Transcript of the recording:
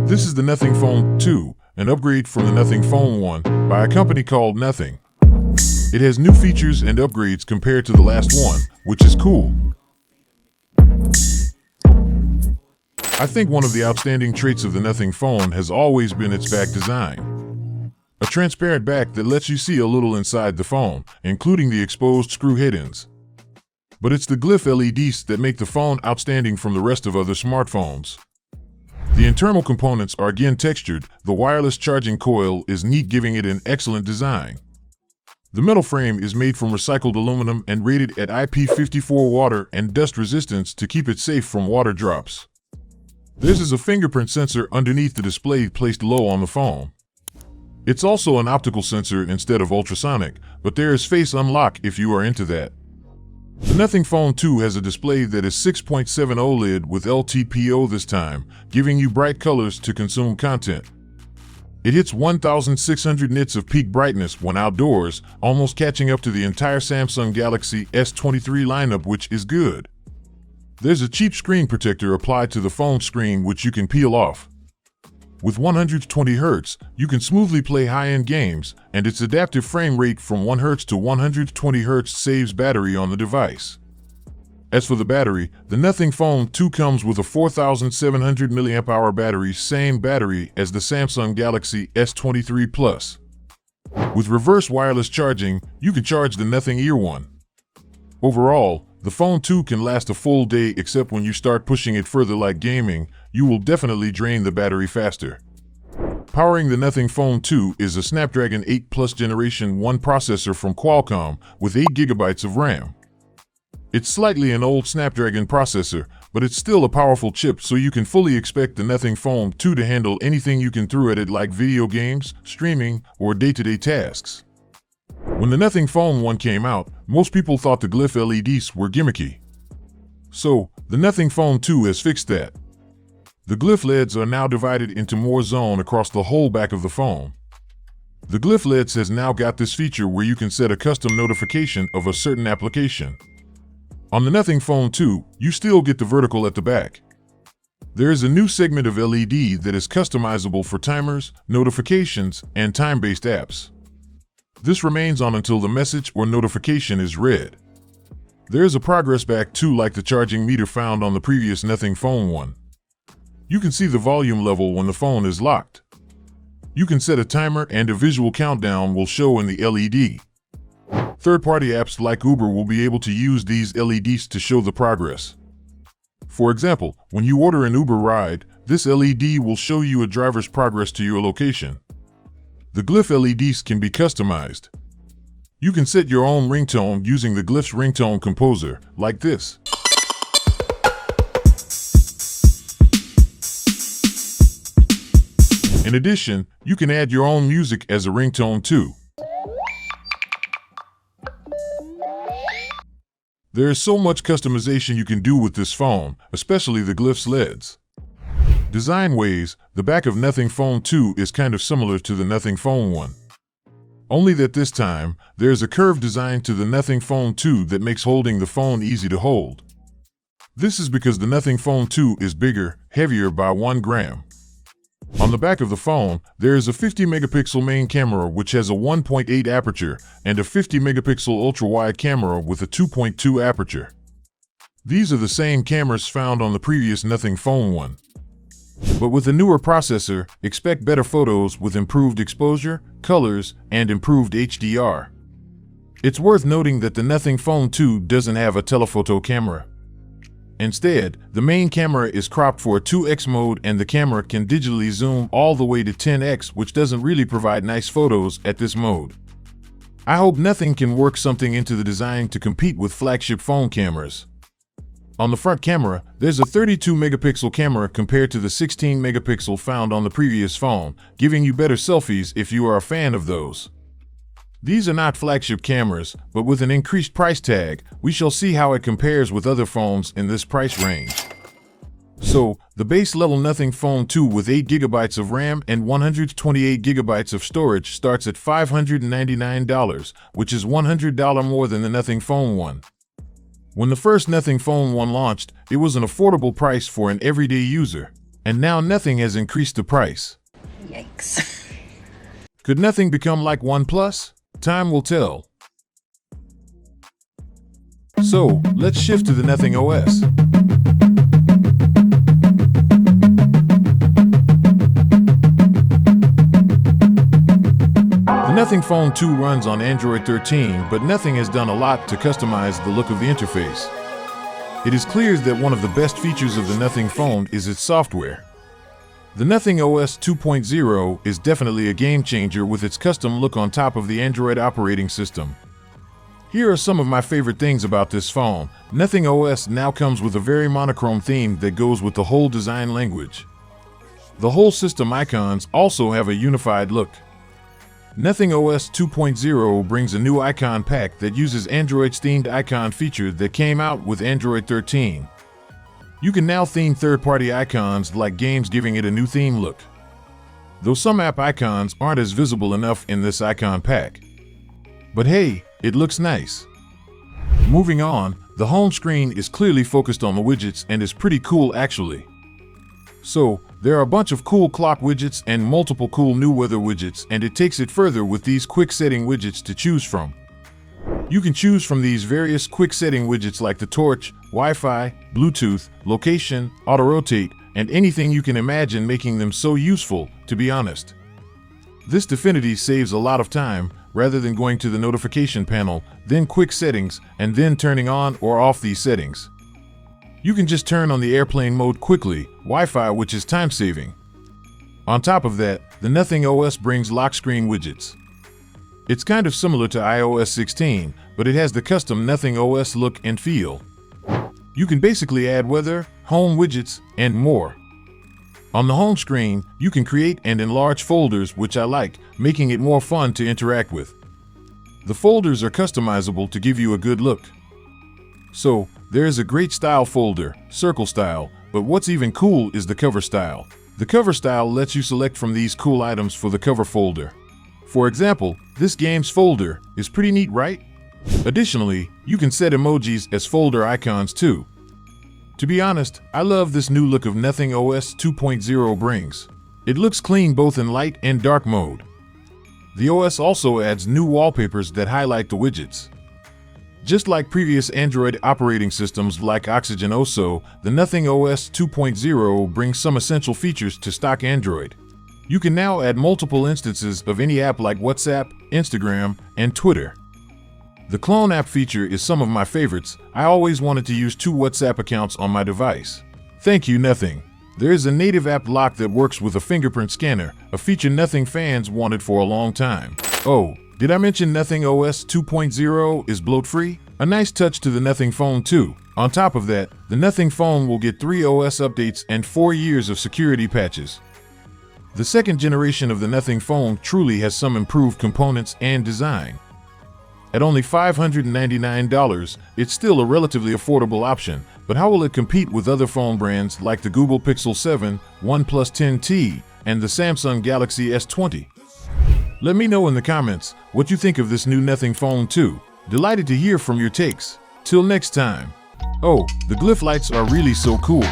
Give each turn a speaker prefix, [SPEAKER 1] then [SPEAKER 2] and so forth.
[SPEAKER 1] This is the Nothing Phone 2, an upgrade from the Nothing Phone 1 by a company called Nothing. It has new features and upgrades compared to the last one, which is cool. I think one of the outstanding traits of the Nothing Phone has always been its back design. A transparent back that lets you see a little inside the phone, including the exposed screw head ends. But it's the glyph LEDs that make the phone outstanding from the rest of other smartphones. The internal components are again textured. The wireless charging coil is neat, giving it an excellent design. The metal frame is made from recycled aluminum and rated at IP54 water and dust resistance to keep it safe from water drops. This is a fingerprint sensor underneath the display placed low on the phone. It's also an optical sensor instead of ultrasonic, but there is face unlock if you are into that. The Nothing Phone 2 has a display that is 6.7 OLED with LTPO this time, giving you bright colors to consume content. It hits 1,600 nits of peak brightness when outdoors, almost catching up to the entire Samsung Galaxy S23 lineup, which is good. There's a cheap screen protector applied to the phone screen which you can peel off. With 120 Hz, you can smoothly play high-end games, and its adaptive frame rate from 1 Hz to 120 Hz saves battery on the device. As for the battery, the Nothing Phone 2 comes with a 4,700 mAh battery, same battery as the Samsung Galaxy S23 Plus. With reverse wireless charging, you can charge the Nothing Ear 1. Overall, the Phone 2 can last a full day, except when you start pushing it further like gaming, you will definitely drain the battery faster. Powering the Nothing Phone 2 is a Snapdragon 8 Plus Generation 1 processor from Qualcomm with 8 GB of RAM. It's slightly an old Snapdragon processor, but it's still a powerful chip, so you can fully expect the Nothing Phone 2 to handle anything you can throw at it, like video games, streaming, or day-to-day tasks. When the Nothing Phone 1 came out, most people thought the glyph LEDs were gimmicky. So, the Nothing Phone 2 has fixed that. The glyph LEDs are now divided into more zones across the whole back of the phone. The glyph LEDs has now got this feature where you can set a custom notification of a certain application. On the Nothing Phone 2, you still get the vertical at the back. There is a new segment of LED that is customizable for timers, notifications, and time-based apps. This remains on until the message or notification is read. There is a progress back too, like the charging meter found on the previous Nothing Phone 1. You can see the volume level when the phone is locked. You can set a timer and a visual countdown will show in the LED. Third-party apps like Uber will be able to use these LEDs to show the progress. For example, when you order an Uber ride, this LED will show you a driver's progress to your location. The glyph LEDs can be customized. You can set your own ringtone using the glyph's ringtone composer, like this. In addition, you can add your own music as a ringtone too. There is so much customization you can do with this phone, especially the glyph's LEDs. Design-wise, the back of Nothing Phone 2 is kind of similar to the Nothing Phone 1. Only that this time, there is a curved design to the Nothing Phone 2 that makes holding the phone easy to hold. This is because the Nothing Phone 2 is bigger, heavier by 1 gram. On the back of the phone, there is a 50-megapixel main camera which has a 1.8 aperture and a 50-megapixel ultra-wide camera with a 2.2 aperture. These are the same cameras found on the previous Nothing Phone 1. But with a newer processor, expect better photos with improved exposure, colors, and improved HDR. It's worth noting that the Nothing Phone 2 doesn't have a telephoto camera. Instead, the main camera is cropped for a 2x mode and the camera can digitally zoom all the way to 10x, which doesn't really provide nice photos at this mode. I hope Nothing can work something into the design to compete with flagship phone cameras. On the front camera, there's a 32-megapixel camera compared to the 16-megapixel found on the previous phone, giving you better selfies if you are a fan of those. These are not flagship cameras, but with an increased price tag, we shall see how it compares with other phones in this price range. So, the base level Nothing Phone 2 with 8 GB of RAM and 128 GB of storage starts at $599, which is $100 more than the Nothing Phone 1. When the first Nothing Phone 1 launched, it was an affordable price for an everyday user. And now nothing has increased the price.
[SPEAKER 2] Yikes.
[SPEAKER 1] Could nothing become like OnePlus? Time will tell. So, let's shift to the Nothing OS. The Nothing Phone 2 runs on Android 13, but Nothing has done a lot to customize the look of the interface. It is clear that one of the best features of the Nothing Phone is its software. The Nothing OS 2.0 is definitely a game changer with its custom look on top of the Android operating system. Here are some of my favorite things about this phone. Nothing OS now comes with a very monochrome theme that goes with the whole design language. The whole system icons also have a unified look. Nothing OS 2.0 brings a new icon pack that uses Android's themed icon feature that came out with Android 13. You can now theme third-party icons like games, giving it a new theme look. Though some app icons aren't as visible enough in this icon pack. But hey, it looks nice. Moving on, the home screen is clearly focused on the widgets and is pretty cool actually. So, there are a bunch of cool clock widgets and multiple cool new weather widgets, and it takes it further with these quick setting widgets to choose from. You can choose from these various quick setting widgets like the torch, Wi-Fi, Bluetooth, location, auto-rotate, and anything you can imagine, making them so useful, to be honest. This definitely saves a lot of time, rather than going to the notification panel, then quick settings, and then turning on or off these settings. You can just turn on the airplane mode quickly, Wi-Fi, which is time-saving. On top of that, the Nothing OS brings lock screen widgets. It's kind of similar to iOS 16, but it has the custom Nothing OS look and feel. You can basically add weather, home widgets, and more. On the home screen, you can create and enlarge folders, which I like, making it more fun to interact with. The folders are customizable to give you a good look. So, there is a great style folder, circle style, but what's even cool is the cover style. The cover style lets you select from these cool items for the cover folder. For example, this games folder is pretty neat, right? Additionally, you can set emojis as folder icons too. To be honest, I love this new look of Nothing OS 2.0 brings. It looks clean both in light and dark mode. The OS also adds new wallpapers that highlight the widgets. Just like previous Android operating systems like Oxygen OSO, the Nothing OS 2.0 brings some essential features to stock Android. You can now add multiple instances of any app like WhatsApp, Instagram, and Twitter. The clone app feature is some of my favorites. I always wanted to use 2 WhatsApp accounts on my device. Thank you, Nothing. There is a native app lock that works with a fingerprint scanner, a feature Nothing fans wanted for a long time. Oh, did I mention Nothing OS 2.0 is bloat-free? A nice touch to the Nothing Phone 2. On top of that, the Nothing Phone will get 3 OS updates and 4 years of security patches. The second generation of the Nothing Phone truly has some improved components and design. At only $599, it's still a relatively affordable option, but how will it compete with other phone brands like the Google Pixel 7, OnePlus 10T, and the Samsung Galaxy S20? Let me know in the comments what you think of this new Nothing Phone 2. Delighted to hear from your takes. Till next time. Oh, the glyph lights are really so cool.